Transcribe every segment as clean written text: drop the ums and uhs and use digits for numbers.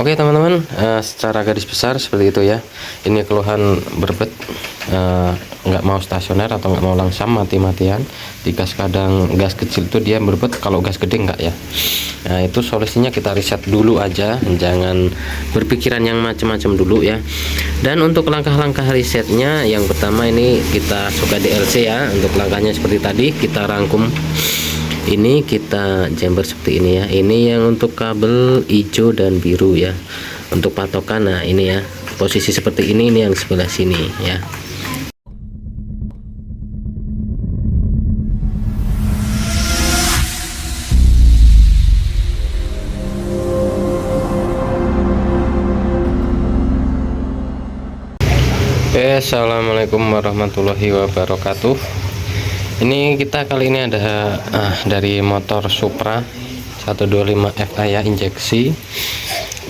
Oke teman-teman, secara garis besar seperti itu ya. Ini keluhan berbet, nggak mau stasioner atau nggak mau langsam, mati-matian. Di gas kadang gas kecil itu dia berbet, kalau gas gede nggak ya. Nah itu solusinya kita reset dulu aja, jangan berpikiran yang macam-macam dulu ya. Dan untuk langkah-langkah resetnya, yang pertama ini kita suka DLC ya. Untuk langkahnya seperti tadi kita rangkum. Ini kita jumper seperti ini ya. Ini yang untuk kabel hijau dan biru ya, untuk patokan. Nah ini ya, posisi seperti ini yang sebelah sini ya. Assalamualaikum warahmatullahi wabarakatuh. Ini kita kali ini ada dari motor Supra 125 FA ya, injeksi.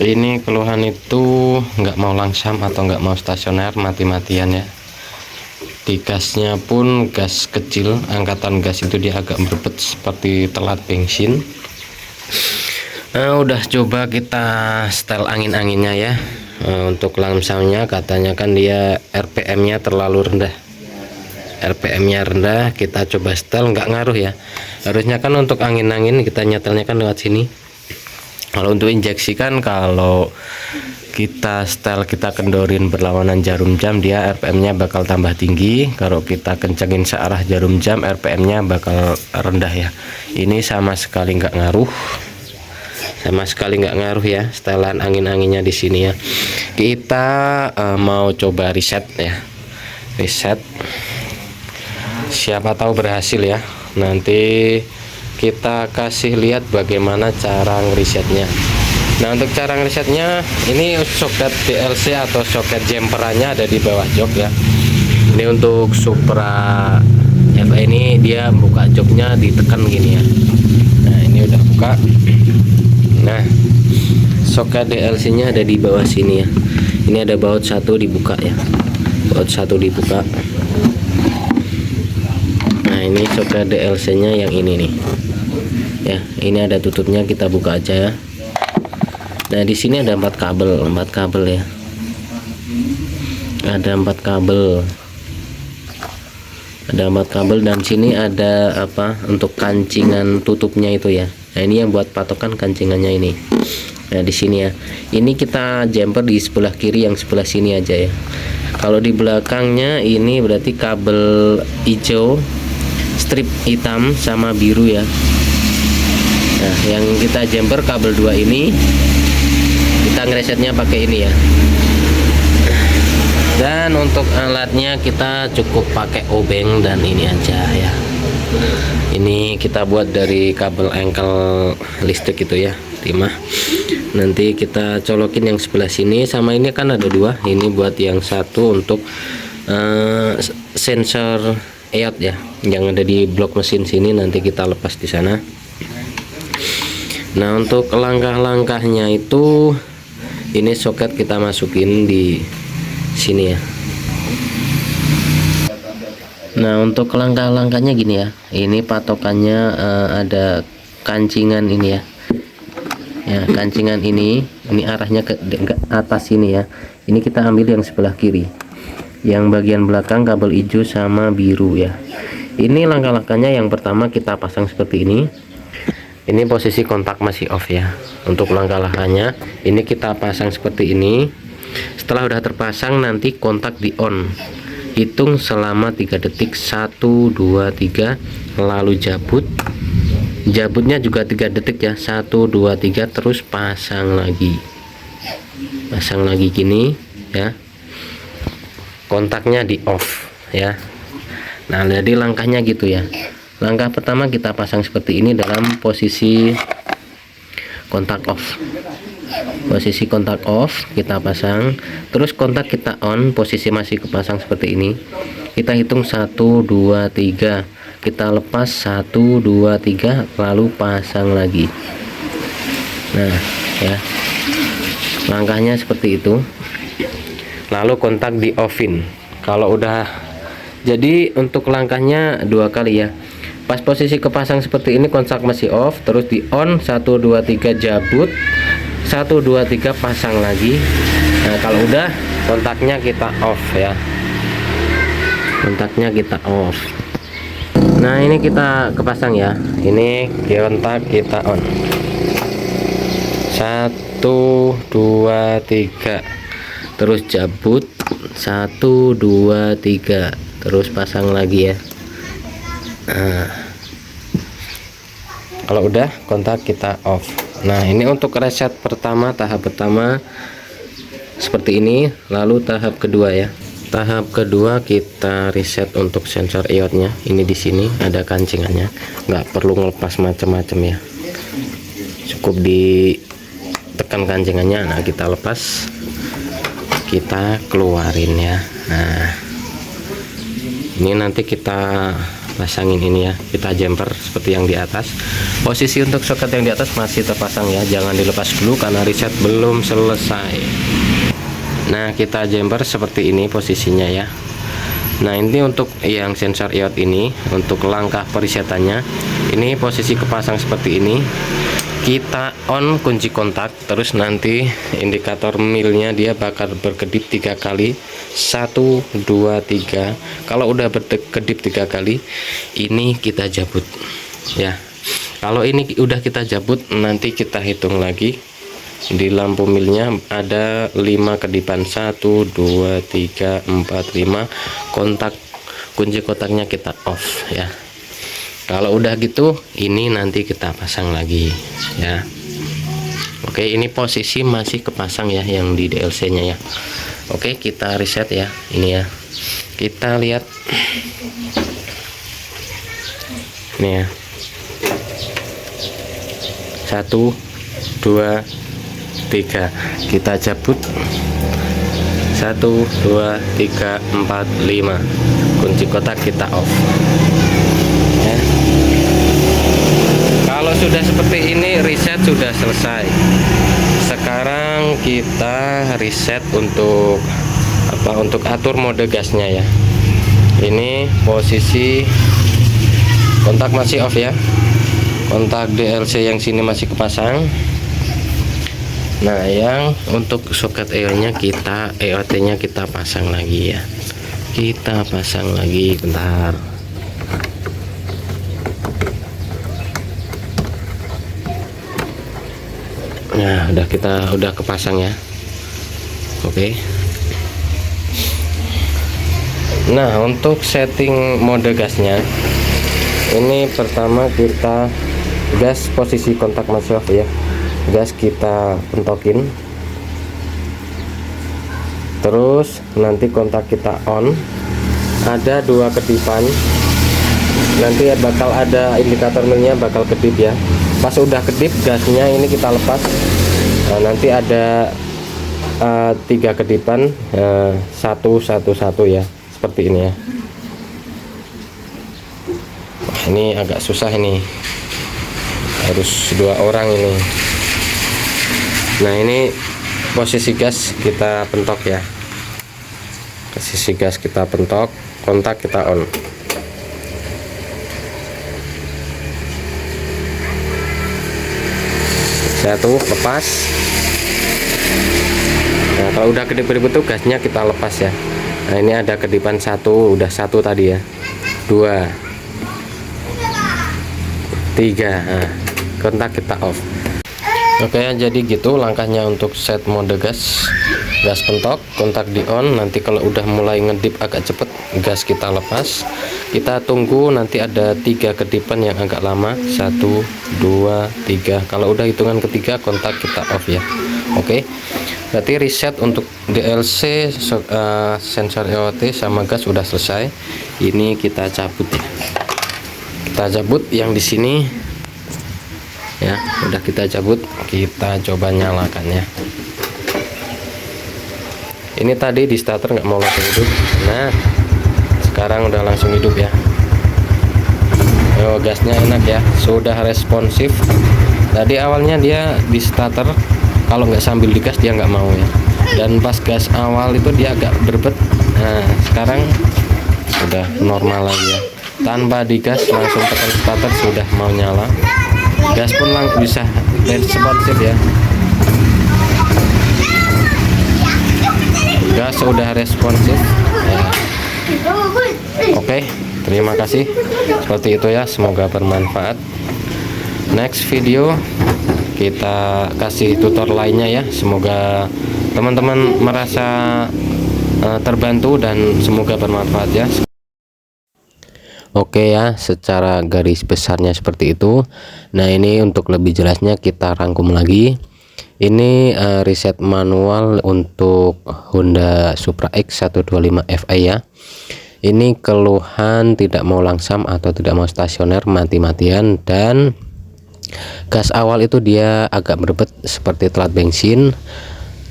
Ini keluhan itu nggak mau langsam atau nggak mau stasioner, mati-matian ya. Di gasnya pun gas kecil, angkatan gas itu dia agak berbet seperti telat bensin. Nah, udah coba kita setel angin-anginnya ya. Untuk lamsamnya katanya kan dia RPM-nya terlalu rendah. RPM-nya rendah, kita coba setel nggak ngaruh ya. Harusnya kan untuk angin-angin kita nyetelnya kan lewat sini. Kalau untuk injeksi kan kalau kita setel, kita kendorin berlawanan jarum jam, dia RPM-nya bakal tambah tinggi. Kalau kita kencengin searah jarum jam, RPM-nya bakal rendah ya. Ini sama sekali nggak ngaruh, sama sekali nggak ngaruh ya setelan angin-anginnya di sini ya. Kita mau coba reset ya, reset. Siapa tahu berhasil ya. Nanti kita kasih lihat bagaimana cara ngeresetnya. Nah untuk cara ngeresetnya, ini soket DLC atau soket jumperannya ada di bawah jok ya. Ini untuk Supra FA ini dia buka joknya ditekan gini ya. Nah ini udah buka. Nah soket DLC nya ada di bawah sini ya. Ini ada baut satu dibuka ya, baut satu dibuka. Nah ini soket DLC nya yang ini nih ya, ini ada tutupnya, kita buka aja ya. Nah di sini ada 4 kabel ya, ada 4 kabel, ada 4 kabel, dan sini ada apa untuk kancingan tutupnya itu ya. Nah ini yang buat patokan kancingannya ini. Nah di sini ya, ini kita jumper di sebelah kiri, yang sebelah sini aja ya. Kalau di belakangnya ini berarti kabel hijau, strip hitam sama biru ya. Nah yang kita jumper kabel 2 ini, kita ngeresetnya pakai ini ya. Dan untuk alatnya kita cukup pakai obeng dan ini aja ya. Ini kita buat dari kabel engkel listrik itu ya, timah. Nanti kita colokin yang sebelah sini, sama ini kan ada 2. Ini buat yang satu untuk sensor EOT ya, yang ada di blok mesin sini, nanti kita lepas di sana. Nah untuk langkah-langkahnya itu, ini soket kita masukin di sini ya. Nah untuk langkah-langkahnya gini ya, ini patokannya ada kancingan ini ya. Ya kancingan ini arahnya ke atas sini ya. Ini kita ambil yang sebelah kiri, yang bagian belakang kabel hijau sama biru ya. Ini langkah-langkahnya, yang pertama kita pasang seperti ini. Ini posisi kontak masih off ya. Untuk langkah-langkahnya ini kita pasang seperti ini. Setelah udah terpasang, nanti kontak di on. Hitung selama 3 detik, 1 2 3, lalu jabut. Jabutnya juga 3 detik ya, 1 2 3, terus pasang lagi. Pasang lagi gini ya. Kontaknya di off ya. Nah jadi langkahnya gitu ya. Langkah pertama kita pasang seperti ini dalam posisi kontak off. Posisi kontak off kita pasang, terus kontak kita on, posisi masih kepasang seperti ini. Kita hitung 1 2 3, kita lepas 1 2 3, lalu pasang lagi. Nah ya, langkahnya seperti itu. Lalu kontak di offin. Kalau udah jadi, untuk langkahnya 2 kali ya. Pas posisi kepasang seperti ini, kontak masih off, terus di on 1 2 3 jabut, 1 2 3 pasang lagi. Nah kalau udah, kontaknya kita off ya, kontaknya kita off. Nah ini kita kepasang ya, ini kontak kita on. 1 2 3, terus cabut. 1 2 3, terus pasang lagi ya. Nah, kalau udah, kontak kita off. Nah ini untuk reset pertama, tahap pertama seperti ini. Lalu tahap kedua ya, tahap kedua kita reset untuk sensor iotnya. Ini di sini ada kancingannya, nggak perlu ngelepas macam-macam ya, cukup ditekan kancingannya. Nah kita lepas, kita keluarin ya. Nah ini nanti kita pasangin ini ya, kita jumper seperti yang di atas. Posisi untuk soket yang di atas masih terpasang ya, jangan dilepas dulu karena reset belum selesai. Nah kita jumper seperti ini posisinya ya. Nah ini untuk yang sensor iot ini, untuk langkah perisetannya, ini posisi kepasang seperti ini. Kita on kunci kontak, terus nanti indikator milnya dia bakal berkedip 3 kali. 1 2 3. Kalau udah berkedip 3 kali, ini kita cabut ya. Kalau ini udah kita cabut, nanti kita hitung lagi. Di lampu milnya ada 5 kedipan, 1 2 3 4 5. Kontak kunci kontaknya kita off ya. Kalau udah gitu, ini nanti kita pasang lagi ya. Oke, ini posisi masih kepasang ya yang di DLC nya ya. Oke, kita reset ya. Ini ya, kita lihat nih ya. 1 2 3, kita cabut. 1 2 3 4 5. Kunci kotak kita off ya. Kalau sudah seperti ini, reset sudah selesai. Sekarang kita reset untuk apa, untuk atur mode gasnya ya. Ini posisi kontak masih off ya, kontak DLC yang sini masih kepasang. Nah yang untuk soket EOT-nya kita pasang lagi ya, kita pasang lagi bentar. Nah udah kepasang ya. Oke. Nah untuk setting mode gasnya, ini pertama kita gas posisi kontak masih off ya, gas kita pentokin, terus nanti kontak kita on. Ada 2 kedipan, nanti bakal ada indikator milnya bakal kedip ya. Pas udah kedip gasnya ini kita lepas. Nah, nanti ada 3 kedipan, 1 1 1 ya, seperti ini ya. Wah, ini agak susah, ini harus 2 orang ini. Nah ini posisi gas kita pentok ya, posisi gas kita pentok, kontak kita on. Satu lepas. Nah kalau udah kedip-kedip itu gasnya kita lepas ya. Nah ini ada kedipan 1, udah 1 tadi ya, 2 3. Nah, kontak kita off. Oke, jadi gitu langkahnya untuk set mode gas pentok, kontak di on. Nanti kalau udah mulai ngedip agak cepet, gas kita lepas. Kita tunggu nanti ada 3 kedipan yang agak lama, 1 2 3. Kalau udah hitungan ketiga, kontak kita off ya. Oke, berarti reset untuk DLC sensor EOT sama gas udah selesai. Ini kita cabut ya, kita cabut yang di sini ya, udah kita cabut. Kita coba nyalakan ya. Ini tadi di starter nggak mau langsung hidup, nah sekarang udah langsung hidup ya. Gasnya enak ya, sudah responsif. Tadi awalnya dia di starter kalau nggak sambil digas dia nggak mau ya, dan pas gas awal itu dia agak berbet. Nah sekarang udah normal lagi ya, tanpa digas langsung tekan starter sudah mau nyala. Gas pun bisa responsif ya. sudah responsif ya. Oke, terima kasih. Seperti itu ya, semoga bermanfaat. Next video kita kasih tutor lainnya ya. Semoga teman-teman merasa terbantu dan semoga bermanfaat ya. Oke ya, secara garis besarnya seperti itu. Nah, ini untuk lebih jelasnya kita rangkum lagi. Ini riset manual untuk Honda Supra X 125 Fi ya. Ini keluhan tidak mau langsam atau tidak mau stasioner, mati-matian, dan gas awal itu dia agak berbet seperti telat bensin.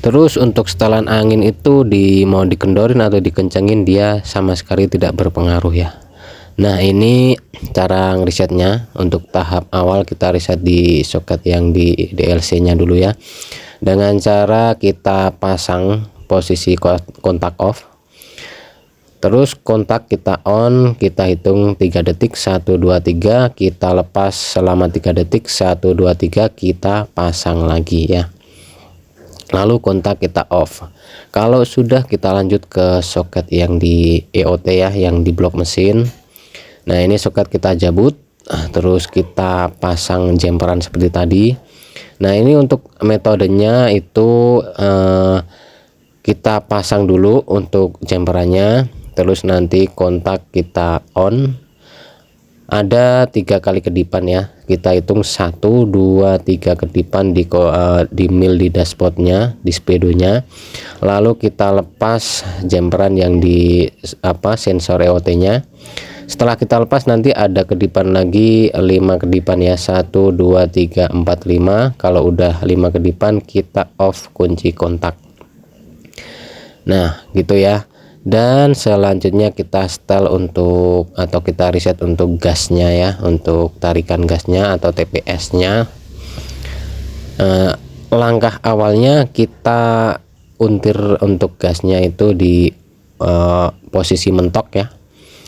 Terus untuk setelan angin itu mau dikendorin atau dikencengin dia sama sekali tidak berpengaruh ya. Nah, ini cara ngerisetnya. Untuk tahap awal kita riset di soket yang di DLC nya dulu ya, dengan cara kita pasang posisi kontak off, terus kontak kita on, kita hitung 3 detik 1 2 3, kita lepas selama 3 detik 1 2 3, kita pasang lagi ya, lalu kontak kita off. Kalau sudah, kita lanjut ke soket yang di EOT ya, yang di blok mesin. Nah, ini soket kita cabut, terus kita pasang jemperan seperti tadi. Nah, ini untuk metodenya itu kita pasang dulu untuk jemperannya, terus nanti kontak kita on. Ada 3 kali kedipan ya, kita hitung 1 2 3 kedipan di mil di dashboardnya, di speedonya. Lalu kita lepas jemperan yang di sensor EOT nya. Setelah kita lepas nanti ada kedipan lagi 5 kedipan ya, 1 2 3 4 5. Kalau udah 5 kedipan kita off kunci kontak. Nah, gitu ya. Dan selanjutnya kita setel untuk, atau kita riset untuk gasnya ya, untuk tarikan gasnya atau TPS nya. Langkah awalnya kita untir untuk gasnya itu di posisi mentok ya,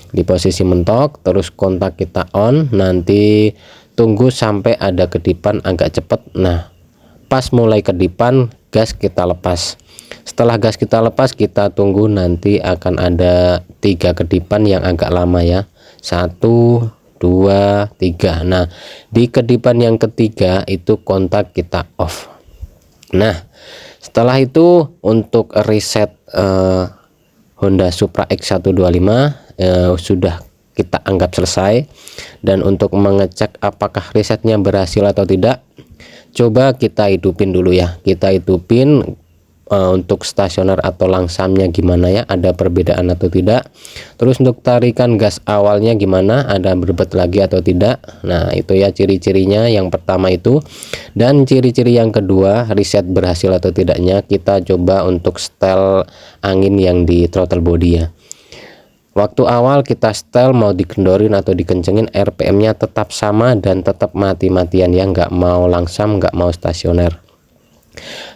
di posisi mentok, terus kontak kita on. Nanti tunggu sampai ada kedipan agak cepet. Nah, pas mulai kedipan gas kita lepas. Setelah gas kita lepas, kita tunggu nanti akan ada 3 kedipan yang agak lama ya, 1 2 3. Nah, di kedipan yang ketiga itu kontak kita off. Nah, setelah itu untuk reset Honda Supra X 125 sudah kita anggap selesai. Dan untuk mengecek apakah risetnya berhasil atau tidak, coba kita hidupin dulu ya. Kita hidupin untuk stasioner atau langsamnya gimana ya, ada perbedaan atau tidak. Terus untuk tarikan gas awalnya gimana, ada berbet lagi atau tidak. Nah, itu ya ciri-cirinya yang pertama itu. Dan ciri-ciri yang kedua, riset berhasil atau tidaknya, kita coba untuk setel angin yang di throttle body ya. Waktu awal kita setel mau dikendorin atau dikencengin, RPM nya tetap sama dan tetap mati-matian ya, nggak mau langsam, nggak mau stasioner.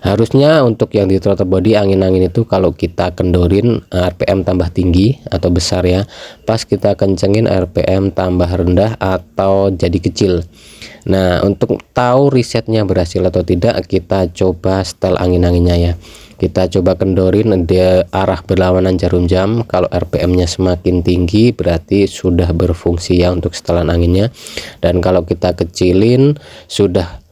Harusnya untuk yang di throttle body angin-angin itu kalau kita kendorin RPM tambah tinggi atau besar ya, pas kita kencengin RPM tambah rendah atau jadi kecil. Nah, untuk tahu risetnya berhasil atau tidak, kita coba setel angin-anginnya ya. Kita coba kendorin di arah berlawanan jarum jam. Kalau RPM nya semakin tinggi berarti sudah berfungsi ya untuk setelan anginnya. Dan kalau kita kecilin, sudah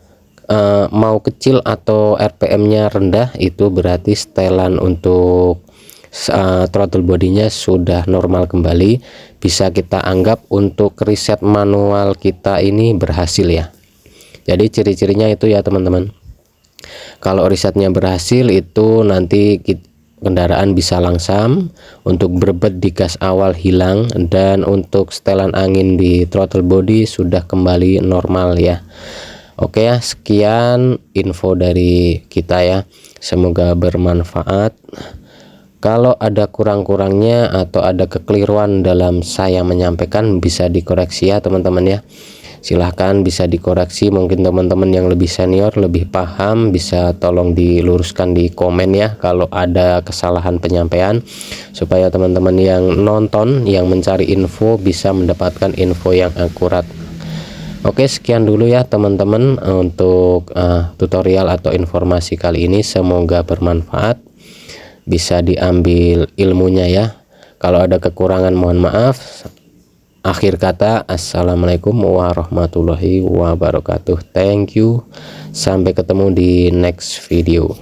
mau kecil atau RPM-nya rendah, itu berarti setelan untuk throttle bodinya sudah normal kembali. Bisa kita anggap untuk reset manual kita ini berhasil ya. Jadi ciri-cirinya itu ya teman-teman. Kalau risetnya berhasil itu nanti kendaraan bisa langsam, untuk berbet di gas awal hilang, dan untuk setelan angin di throttle body sudah kembali normal ya. Oke ya, sekian info dari kita ya, semoga bermanfaat. Kalau ada kurang-kurangnya atau ada kekeliruan dalam saya menyampaikan, bisa dikoreksi ya teman-teman ya. Silahkan bisa dikoreksi, mungkin teman-teman yang lebih senior, lebih paham, bisa tolong diluruskan di komen ya kalau ada kesalahan penyampaian, supaya teman-teman yang nonton, yang mencari info bisa mendapatkan info yang akurat. Oke, sekian dulu ya teman-teman untuk tutorial atau informasi kali ini, semoga bermanfaat. bisa diambil ilmunya ya. Kalau ada kekurangan mohon maaf. Akhir kata, assalamualaikum warahmatullahi wabarakatuh. Thank you, sampai ketemu di next video.